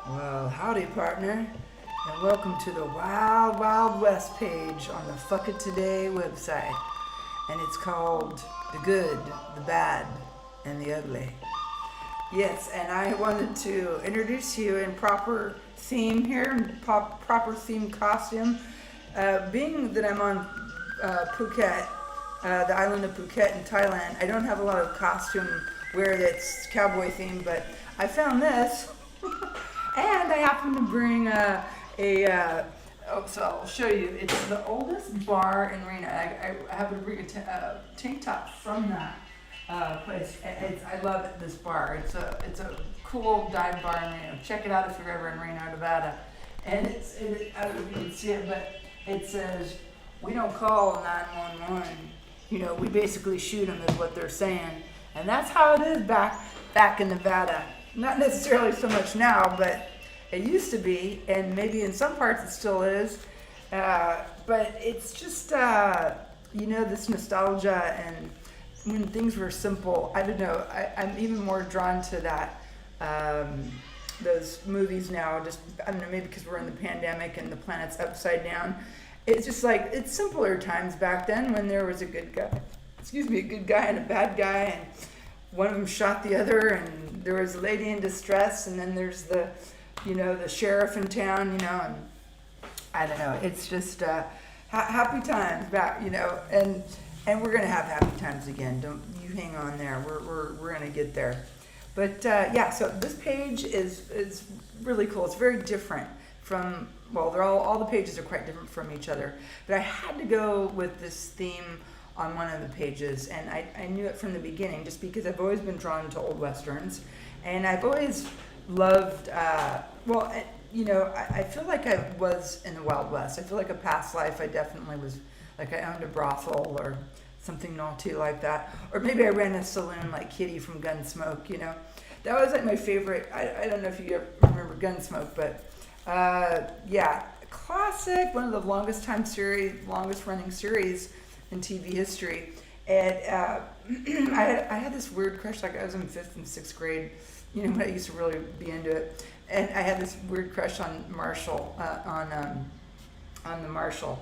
Well, howdy, partner, and welcome to the Wild Wild West page on the Fuck It Today website. And it's called The Good, the Bad, and the Ugly. Yes, and I wanted to introduce you in proper theme here, in proper theme costume. Being that I'm on Phuket, the island of Phuket in Thailand, I don't have a lot of costume wear that's cowboy themed, but I found this. And I happen to bring so I'll show you. It's the oldest bar in Reno. I happen to bring a tank top from that place. I love it, this bar. It's a cool dive bar in Reno. Check it out if you're ever in Reno, Nevada. And I don't know if you can see it, but it says, "We don't call 911. You know, we basically shoot them," is what they're saying. And that's how it is back in Nevada. Not necessarily so much now, but it used to be, and maybe in some parts it still is. But it's just, this nostalgia, and when things were simple. I don't know, I'm even more drawn to that, those movies now. Just, I don't know, maybe because we're in the pandemic and the planet's upside down. It's just like, it's simpler times back then when there was a good guy and a bad guy, and one of them shot the other, and there was a lady in distress, and then there's the sheriff in town, and I don't know. It's just happy times back, and we're gonna have happy times again. Don't you hang on there. We're gonna get there. But so this page is really cool. It's very different from, well, they're all the pages are quite different from each other. But I had to go with this theme on one of the pages, and I knew it from the beginning, just because I've always been drawn to old westerns, and I've always loved. I feel like I was in the Wild West. I feel like a past life, I definitely was, like I owned a brothel or something naughty like that, or maybe I ran a saloon like Kitty from Gunsmoke. That was like my favorite. I don't know if you ever remember Gunsmoke, but classic, one of the longest running series in TV history. And I had this weird crush, like I was in 5th and 6th grade, when I used to really be into it. And I had this weird crush on Marshall, on the Marshall.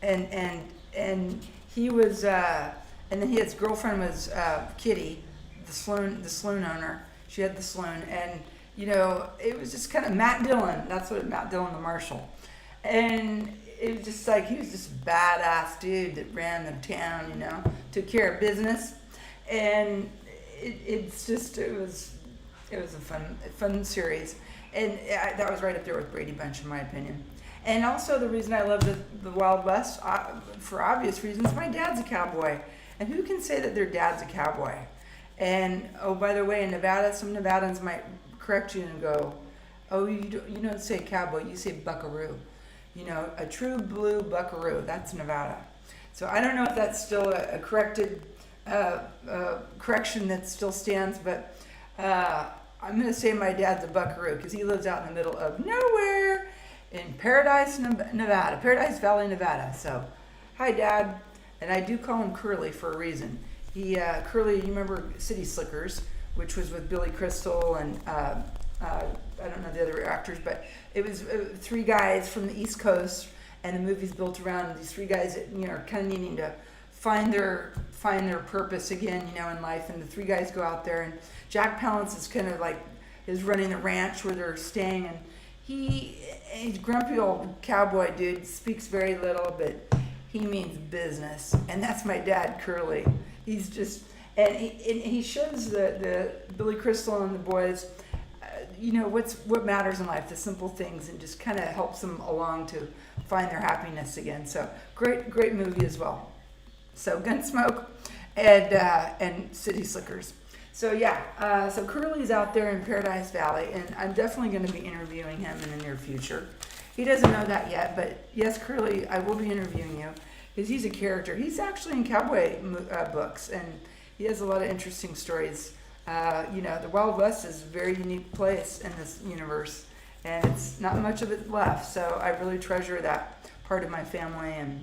And he was, and then his girlfriend was Kitty, the saloon owner. She had the saloon, and it was just kind of Matt Dillon. That's what Matt Dillon, the Marshall. And it was just like, he was just a badass dude that ran the town, took care of business. And it was a fun series. And that was right up there with Brady Bunch, in my opinion. And also the reason I love the Wild West, for obvious reasons, my dad's a cowboy. And who can say that their dad's a cowboy? And, oh, by the way, in Nevada, some Nevadans might correct you and go, "Oh, you don't say cowboy, you say buckaroo." A true blue buckaroo, that's Nevada. So I don't know if that's still a corrected correction that still stands, but I'm going to say my dad's a buckaroo because he lives out in the middle of nowhere in Paradise Valley, Nevada. So, hi, Dad. And I do call him Curly for a reason. Curly, you remember City Slickers, which was with Billy Crystal and I don't know the other actors, but it was 3 guys from the East Coast, and the movie's built around these 3 guys that are kind of needing to find their purpose again, in life. And the 3 guys go out there, and Jack Palance is kind of like is running the ranch where they're staying, and he's a grumpy old cowboy dude, speaks very little, but he means business, and that's my dad, Curly. He's just, and he shows the Billy Crystal and the boys, what matters in life, the simple things, and just kind of helps them along to find their happiness again. So great movie as well. So Gunsmoke and City Slickers. So so Curly's out there in Paradise Valley, and I'm definitely going to be interviewing him in the near future. He doesn't know that yet, but yes, Curly, I will be interviewing you because he's a character. He's actually in cowboy books, and he has a lot of interesting stories. The Wild West is a very unique place in this universe, and it's not much of it left. So I really treasure that part of my family and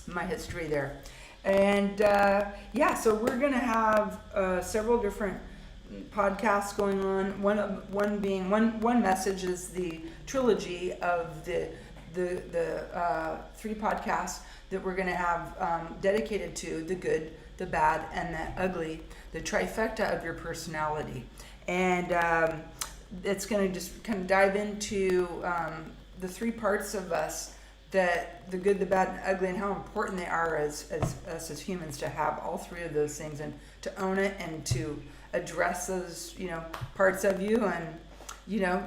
my history there. And so we're going to have several different podcasts going on. One message is the trilogy of the 3 podcasts that we're going to have dedicated to the good, the bad, and the ugly, the trifecta of your personality. And it's going to just kind of dive into the 3 parts of us, that the good, the bad, and the ugly, and how important they are as us as humans to have all 3 of those things, and to own it, and to address those, parts of you, and,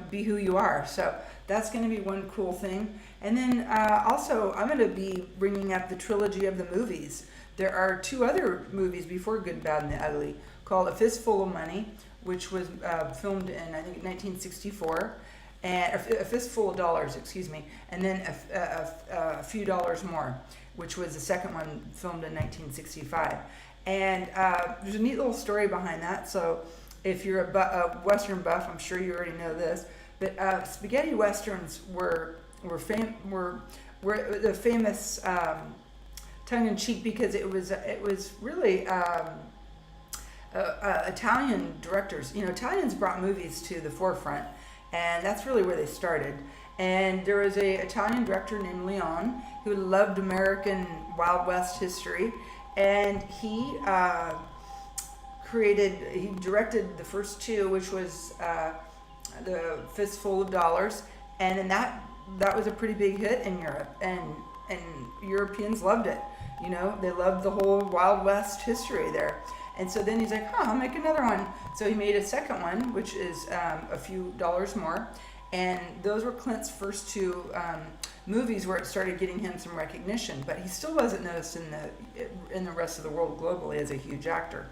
be who you are. So that's going to be one cool thing. And then also, I'm going to be bringing up the trilogy of the movies. There are 2 other movies before Good, Bad, and the Ugly, called A Fistful of Money, which was filmed in, I think, 1964. And A Fistful of Dollars, excuse me, and then a Few Dollars More, which was the second one, filmed in 1965. And there's a neat little story behind that. So if you're a Western buff, I'm sure you already know this, but spaghetti westerns were the famous tongue-in-cheek, because it was really Italian directors. Italians brought movies to the forefront, and that's really where they started. And there was a Italian director named Leon who loved American Wild West history, and he directed the first 2, which was the Fistful of Dollars, and then that was a pretty big hit in Europe, and Europeans loved it. They loved the whole Wild West history there. And so then he's like, I'll make another one. So he made a second one, which is A Few Dollars More. And those were Clint's first 2 movies where it started getting him some recognition. But he still wasn't noticed in the rest of the world globally as a huge actor.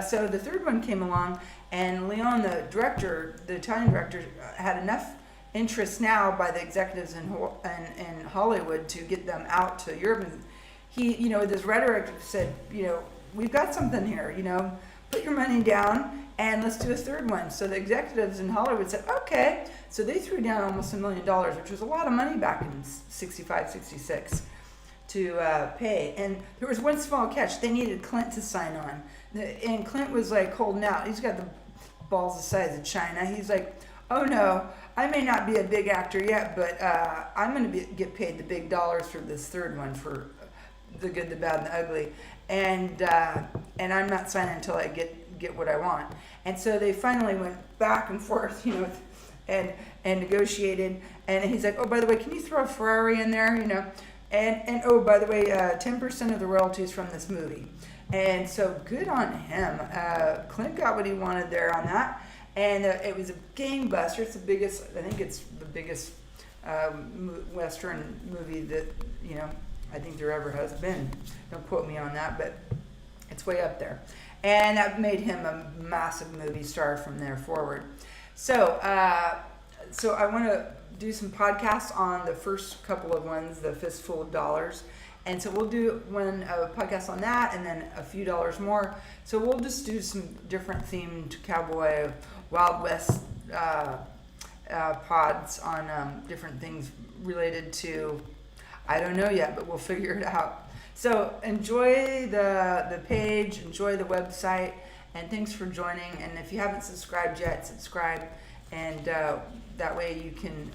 So the third one came along, and Leon, the Italian director, had enough interest now by the executives in Hollywood to get them out to Europe. And he, with his rhetoric, said, we've got something here, put your money down and let's do a third one. So the executives in Hollywood said, okay. So they threw down almost $1 million, which was a lot of money back in 65, 66 to pay. And there was one small catch. They needed Clint to sign on. And Clint was like holding out. He's got the balls the size of China. He's like, oh no, I may not be a big actor yet, but I'm going to get paid the big dollars for this third one, for the good, the bad, and the ugly. And I'm not signing until I get what I want. And so they finally went back and forth, and negotiated. And he's like, oh, by the way, can you throw a Ferrari in there, And oh, by the way, 10% of the royalties from this movie. And so good on him. Clint got what he wanted there on that. And it was a gangbuster. It's the biggest Western movie that, I think there ever has been. Don't quote me on that, but it's way up there. And that made him a massive movie star from there forward. So I want to do some podcasts on the first couple of ones, the Fistful of Dollars. And so we'll do a podcast on that, and then A Few Dollars More. So we'll just do some different themed cowboy, Wild West pods on different things related to, I don't know yet, but we'll figure it out. So enjoy the page, enjoy the website, and thanks for joining. And if you haven't subscribed yet, subscribe, and that way you can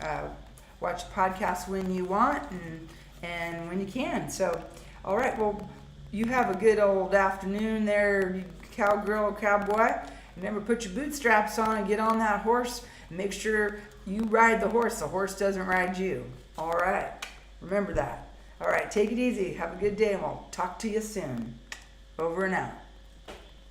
watch podcasts when you want and when you can. So, all right, well, you have a good old afternoon there, you cowgirl, cowboy. Remember, put your bootstraps on and get on that horse. And make sure you ride the horse doesn't ride you. All right, remember that. All right, take it easy. Have a good day, and we'll talk to you soon. Over and out.